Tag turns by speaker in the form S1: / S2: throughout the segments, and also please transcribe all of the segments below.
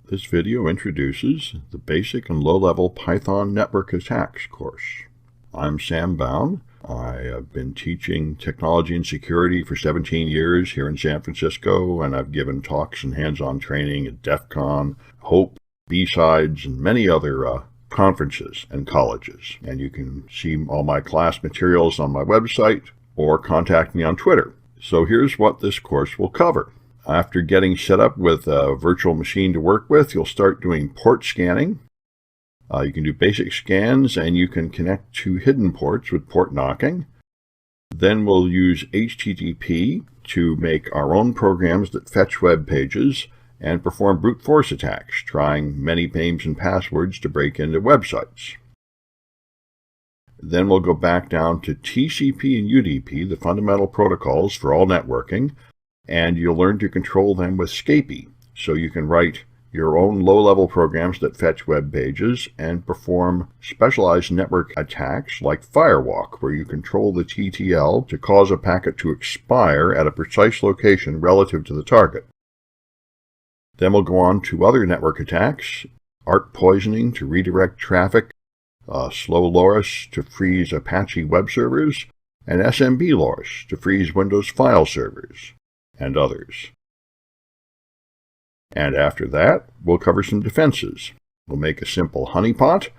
S1: This video introduces the Basic and Low-Level Python Network Attacks course. I'm Sam Bound. I have been teaching technology and security for 17 years here in San Francisco, and I've given talks and hands-on training at DEF CON, HOPE, B-Sides, and many other conferences and colleges. And you can see all my class materials on my website or contact me on Twitter. So here's what this course will cover. After getting set up with a virtual machine to work with, you'll start doing port scanning. You can do basic scans, and you can connect to hidden ports with port knocking. Then we'll use HTTP to make our own programs that fetch web pages and perform brute force attacks, trying many names and passwords to break into websites. Then we'll go back down to TCP and UDP, the fundamental protocols for all networking, and you'll learn to control them with Scapy, so you can write your own low-level programs that fetch web pages and perform specialized network attacks like Firewalk, where you control the TTL to cause a packet to expire at a precise location relative to the target. Then we'll go on to other network attacks, ARP poisoning to redirect traffic, slow LoRa's to freeze Apache web servers, and SMB LoRa's to freeze Windows file servers, and others. And after that, we'll cover some defenses. We'll make a simple honeypot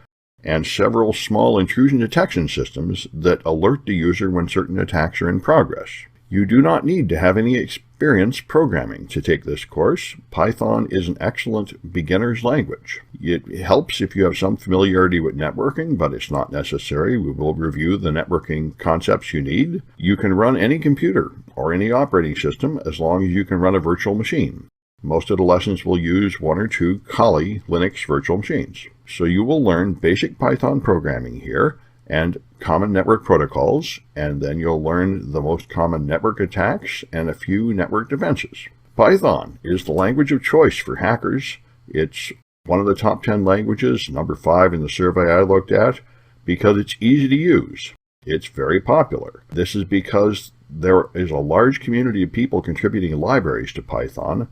S1: and several small intrusion detection systems that alert the user when certain attacks are in progress. You do not need to have any experience programming to take this course. Python is an excellent beginner's language. It helps if you have some familiarity with networking, but it's not necessary. We will review the networking concepts you need. You can run any computer or any operating system as long as you can run a virtual machine. Most of the lessons will use one or two Kali Linux virtual machines. So you will learn basic Python programming here and common network protocols, and then you'll learn the most common network attacks and a few network defenses. Python is the language of choice for hackers. It's one of the top 10 languages, number 5 in the survey I looked at, because it's easy to use. It's very popular. This is because there is a large community of people contributing libraries to Python,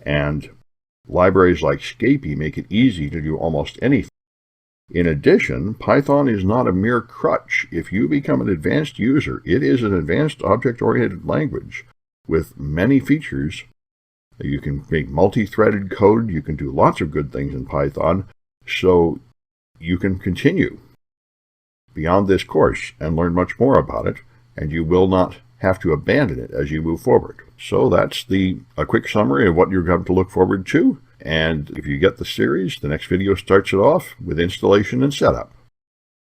S1: and libraries like Scapy make it easy to do almost anything. In addition, Python is not a mere crutch. If you become an advanced user, it is an advanced object-oriented language with many features. You can make multi-threaded code. You can do lots of good things in Python. So you can continue beyond this course and learn much more about it, and you will not have to abandon it as you move forward. So that's a quick summary of what you're going to look forward to. And if you get the series, the next video starts it off with installation and setup.